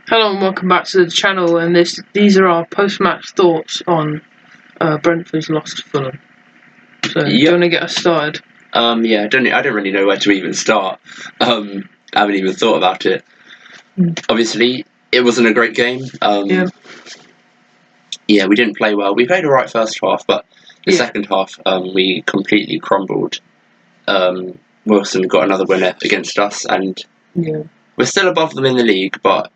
Hello and welcome back to the channel, and these are our post-match thoughts on Brentford's loss to Fulham. So, do you want to get us started? Yeah, I don't really know where to even start. I haven't even thought about it. Obviously, it wasn't a great game. Yeah, we didn't play well. We played a right first half, but the second half, we completely crumbled. Wilson got another winner against us, and we're still above them in the league, but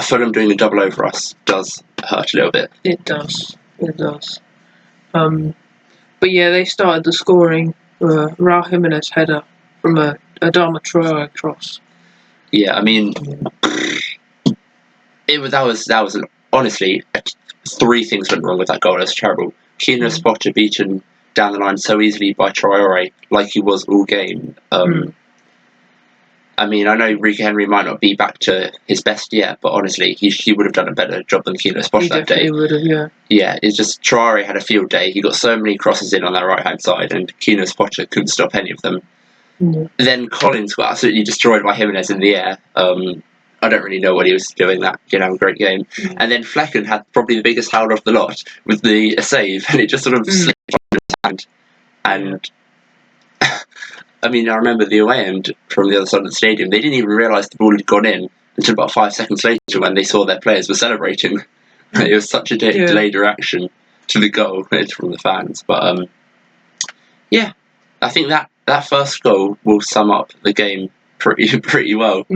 Fulham doing a double over us does hurt a little bit. It does. But yeah, they started the scoring. Raul Jimenez header from a Adama Traore cross. Yeah, I mean, that was honestly, three things went wrong with that goal. It was terrible. Kino Spotter beaten down the line so easily by Traore, like he was all game. I mean, I know Ricky Henry might not be back to his best yet, but honestly, he would have done a better job than Kino Spotter that day. He would have, yeah. Yeah, it's just Traore had a field day. He got so many crosses in on that right-hand side, and Kino Spotter couldn't stop any of them. Then Collins got absolutely destroyed by Jimenez in the air. I don't really know what he was doing. That have a great game. And then Flecken had probably the biggest howler of the lot with the save, and it just sort of slipped on his hand. And I mean, I remember the away end from the other side of the stadium. They didn't even realise the ball had gone in until about 5 seconds later when they saw their players were celebrating. It was such a delayed reaction to the goal from the fans. But yeah, I think that first goal will sum up the game pretty well.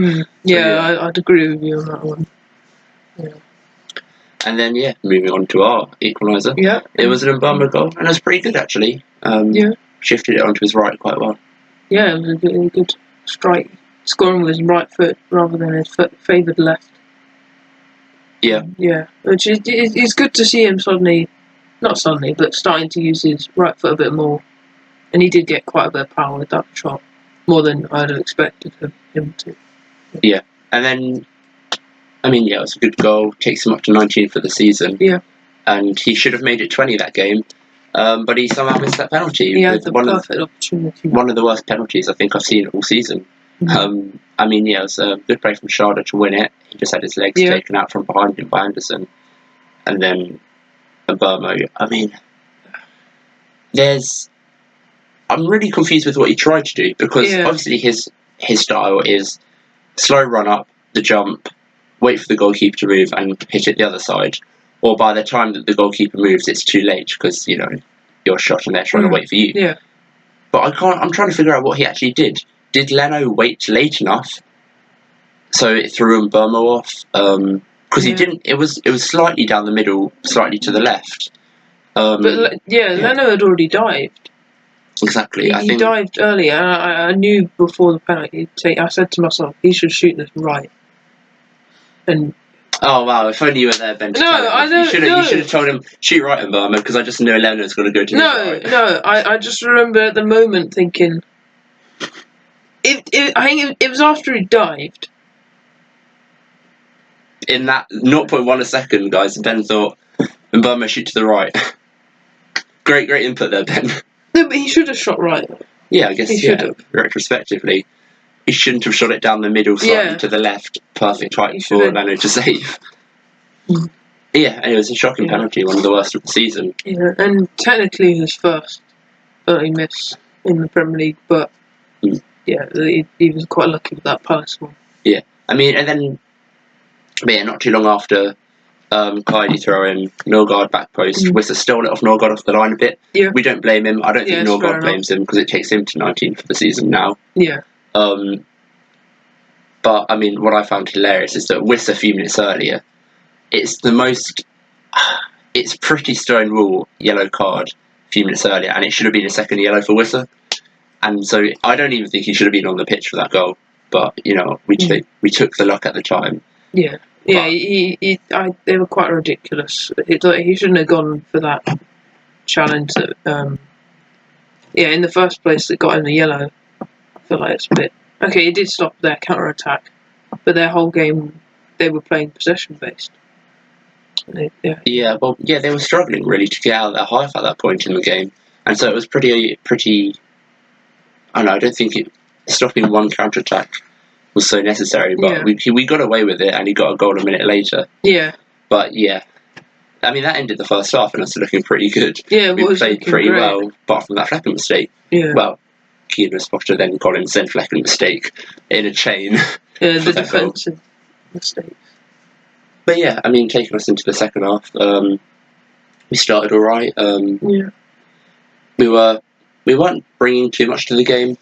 Yeah, I'd agree with you on that one. Yeah. And then moving on to our equaliser. Yeah, it was an Mbama goal, and it was pretty good actually. Shifted it onto his right quite well. Yeah, it was a good strike. Scoring with his right foot rather than his favoured left. Yeah, which is good to see him not suddenly, but starting to use his right foot a bit more. And he did get quite a bit of power with that shot, more than I'd have expected him to. Yeah, and then, I mean, it was a good goal. Takes him up to 19 for the season. Yeah. And he should have made it 20 that game, but he somehow missed that penalty. He had the perfect opportunity. One of the worst penalties I think I've seen all season. I mean, it was a good play from Sharda to win it. He just had his legs taken out from behind him by Anderson. And then Mbama, I mean, I'm really confused with what he tried to do, because obviously his style is slow run up, the jump, wait for the goalkeeper to move and hit it the other side. Or by the time that the goalkeeper moves, it's too late because, you're shot and they're trying to wait for you. Yeah. But I'm trying to figure out what he actually did. Did Leno wait late enough so it threw Mbama off? Because he didn't. It was slightly down the middle, slightly to the left. But Leno had already dived. Exactly. He dived earlier, and I knew before the penalty. I said to myself, he should shoot this right. And oh wow! If only you were there, Ben. You should have told him shoot right, Mbama, because I just know Leno's going to go to the right. No. I just remember at the moment thinking. I think it was after he dived. In that 0.1 a second, guys, Ben thought Mbama shoot to the right. Great input there, Ben. No, but he should have shot right. Yeah, I guess he should have. Retrospectively, he shouldn't have shot it down the middle, slightly to the left. Perfect height for Leno to save. Yeah, and it was a shocking penalty, one of the worst of the season. Yeah, and technically his first penalty miss in the Premier League, but he was quite lucky with that Palace one. Yeah, I mean, and then, not too long after, Kaidi throw in Norgard back post. Wissa stole it off Norgard off the line a bit. Yeah. We don't blame him. I don't think Norgard blames him, because it takes him to 19 for the season now. Yeah. But I mean, what I found hilarious is that Wissa a few minutes earlier, it's pretty stone rule yellow card a few minutes earlier, and it should have been a second yellow for Wissa. And so I don't even think he should have been on the pitch for that goal. But we took the luck at the time. Yeah. Yeah, they were quite ridiculous. He shouldn't have gone for that challenge. That, in the first place, that got him the yellow. I feel like it's a bit. Okay, it did stop their counter attack, but their whole game they were playing possession based. They were struggling really to get out of their half at that point in the game, and so it was pretty. I don't know. I don't think stopping one counter attack was so necessary. But we got away with it, and he got a goal a minute later. Yeah. But yeah, I mean that ended the first half, and us looking pretty good. Yeah, we played pretty great. well, apart from that Flecken mistake. Yeah. Well, Keenan Potter, then Collins, then Flecken mistake in a chain. Yeah, the defensive mistake. But yeah, I mean, taking us into the second half, we started all right. Yeah. We weren't bringing too much to the game,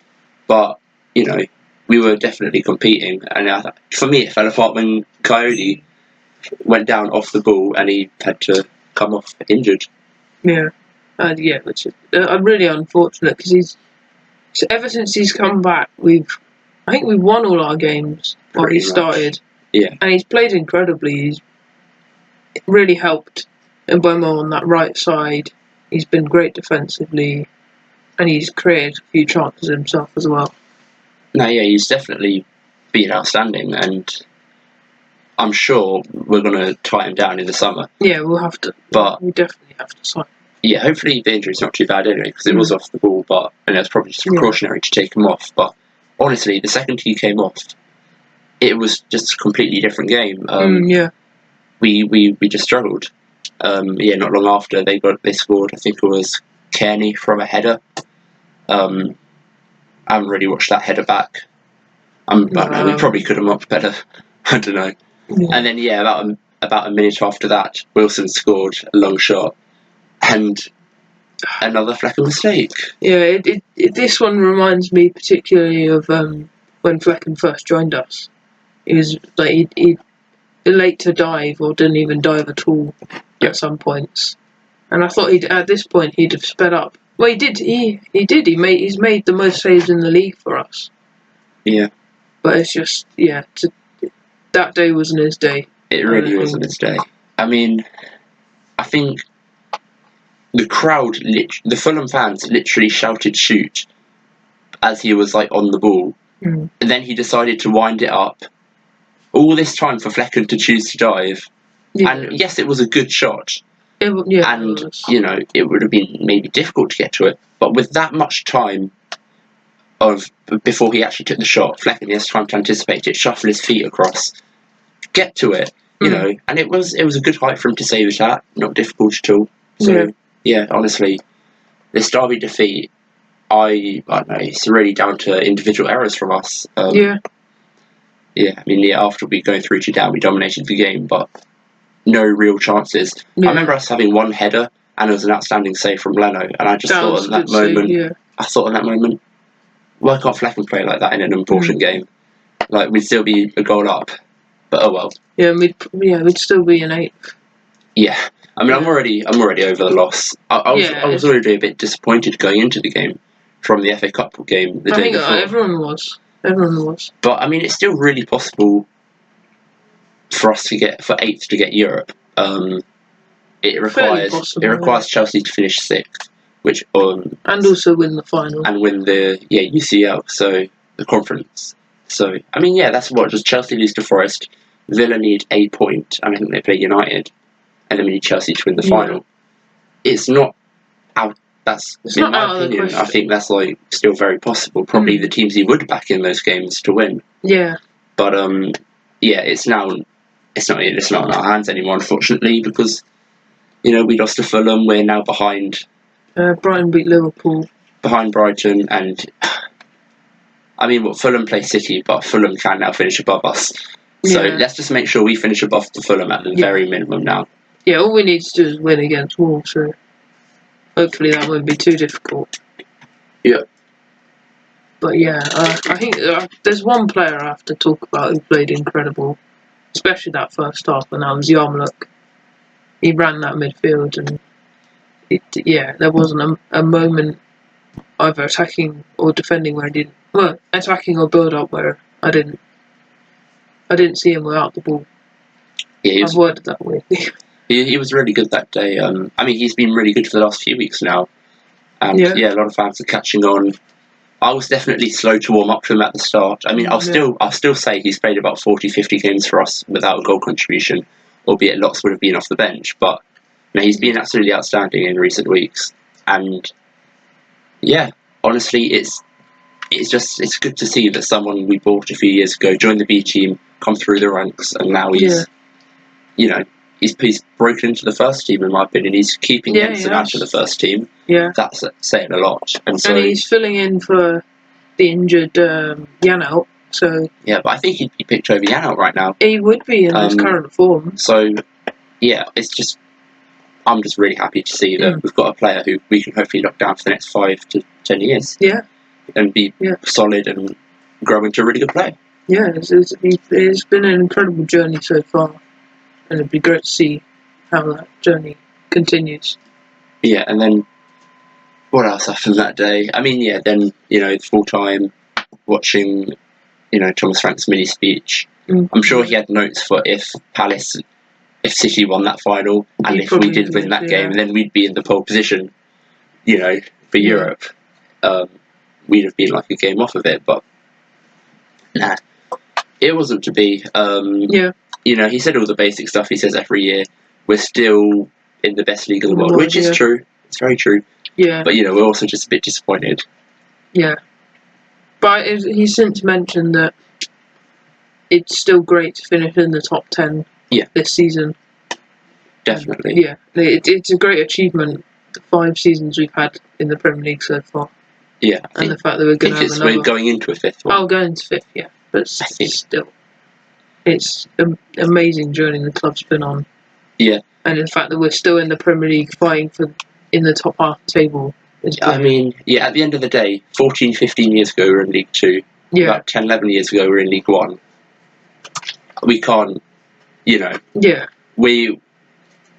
but you know, we were definitely competing. And for me, it fell apart when Coyote went down off the ball and he had to come off injured. Yeah, which is really unfortunate because ever since he's come back, I think we've won all our games while he started. Yeah, and he's played incredibly. He's really helped Mbomo on that right side. He's been great defensively, and he's created a few chances himself as well. No, yeah, he's definitely been outstanding, and I'm sure we're going to tie him down in the summer. Yeah, we'll have to. But we definitely have to sign. Yeah, hopefully the injury's not too bad anyway, because it was off the ball, and it was probably just precautionary to take him off. But honestly, the second he came off, it was just a completely different game. We just struggled. Not long after they scored, I think it was Kearney from a header. I haven't really watched that header back. We probably could have mocked better. I don't know. Yeah. And then about a minute after that, Wilson scored a long shot, and another Flecken mistake. Yeah, this one reminds me particularly of when Flecken first joined us. He was like he late to dive or didn't even dive at all at some points, and I thought at this point he'd have sped up. Well, he did. He did. He's made the most saves in the league for us. Yeah, but it's just that day wasn't his day. It really wasn't his day. I mean, I think the crowd, the Fulham fans, literally shouted "shoot" as he was like on the ball, and then he decided to wind it up. All this time for Flecken to choose to dive, and yes, it was a good shot. It would have been maybe difficult to get to it, but with that much time before he actually took the shot, Flecken has time to anticipate it, shuffle his feet across, get to it, and it was a good height for him to save it at, not difficult at all. So honestly, this Derby defeat, I don't know, it's really down to individual errors from us. After we go 3-2 down, we dominated the game, but no real chances. I remember us having one header, and it was an outstanding save from Leno, and I just thought in that moment, why can't Flecken play like that in an important game? Like, we'd still be a goal up, but oh well. Yeah, we'd still be an 8th. Yeah, I mean, I'm already over the loss. I was already a bit disappointed going into the game from the FA Cup game the day before. Everyone was. But I mean, it's still really possible for us for 8th to get Europe. It requires Chelsea to finish 6th, which and also win the final and win the UCL, so the conference. So I mean, that's what does Chelsea lose to Forest? Villa need a point, and I think they play United, and then we need Chelsea to win the final. It's not out. In my opinion, I think that's still very possible. Probably the teams he would back in those games to win. Yeah. But it's not in our hands anymore, unfortunately, because we lost to Fulham. We're now behind. Brighton beat Liverpool. Behind Brighton, and I mean, Fulham play City, but Fulham can now finish above us. So let's just make sure we finish above the Fulham at the very minimum now. Yeah, all we need to do is win against Wolves. So hopefully that won't be too difficult. Yeah. But I think there's one player I have to talk about who played incredible, especially that first half, and that was Yarmulke. He ran that midfield, and there wasn't a moment either attacking or defending where I didn't. Well, attacking or build up where I didn't see him without the ball. Yeah, I've worded that weirdly. He was really good that day. I mean, he's been really good for the last few weeks now, and a lot of fans are catching on. I was definitely slow to warm up to him at the start. I mean, I'll still say he's played about 40-50 games for us without a goal contribution, albeit lots would have been off the bench. But he's been absolutely outstanding in recent weeks, and honestly, it's good to see that someone we bought a few years ago joined the B team, come through the ranks, and now he's he's broken into the first team. In my opinion, he's keeping Jensen out of the first team. Yeah, that's saying a lot. And so he's filling in for the injured Janelt. So yeah, but I think he'd be picked over Janelt right now. He would be in his current form. So yeah, I'm just really happy to see that we've got a player who we can hopefully lock down for the next 5 to 10 years. Yeah. And be solid and grow into a really good player. Yeah, it's been an incredible journey so far. And it'd be great to see how that journey continues. Yeah, and then what else happened that day? I mean, yeah, then, full time watching, Thomas Frank's mini speech. I'm sure he had notes for if City won that final, and if we did win that game, then we'd be in the pole position, for Europe. We'd have been like a game off of it, but nah, it wasn't to be. He said all the basic stuff he says every year. We're still in the best league in the world, which is true. It's very true. Yeah. But, we're also just a bit disappointed. Yeah. But he's since mentioned that it's still great to finish in the top 10 this season. Definitely. It's a great achievement, the 5 seasons we've had in the Premier League so far. Yeah. And the fact that we're going to have another... We're going into a 5th one. Oh, going to 5th, yeah. But still, it's an amazing journey the club's been on. Yeah. And the fact that we're still in the Premier League fighting in the top half of the table is brilliant. I mean, at the end of the day, 14, 15 years ago we were in League 2. Yeah. About 10, 11 years ago we were in League 1. We can't, Yeah.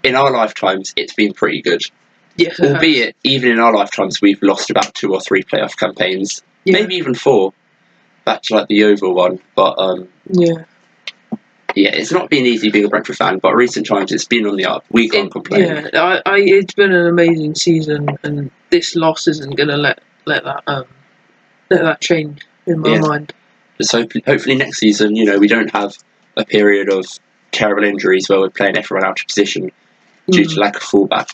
In our lifetimes, it's been pretty good. Yes, albeit, even in our lifetimes, we've lost about 2 or 3 playoff campaigns. Yeah. Maybe even 4. Back to, the Oval one. But, yeah, it's not been easy being a Brentford fan, but recent times it's been on the up. We can't complain. Yeah, it's been an amazing season, and this loss isn't going to let that change in my mind. Just hopefully next season, we don't have a period of terrible injuries where we're playing everyone out of position due to lack of fullback,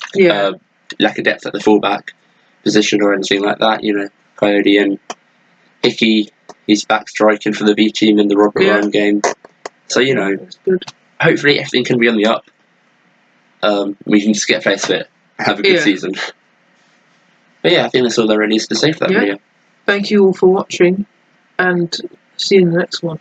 lack of depth at the fullback position or anything like that. Coyote and Hickey, he's back striking for the B team in the Robert Ryan game. So, that's good. Hopefully everything can be on the up. We can just get a place of it and have a good season. But I think that's all there really is to say for that video. Thank you all for watching, and see you in the next one.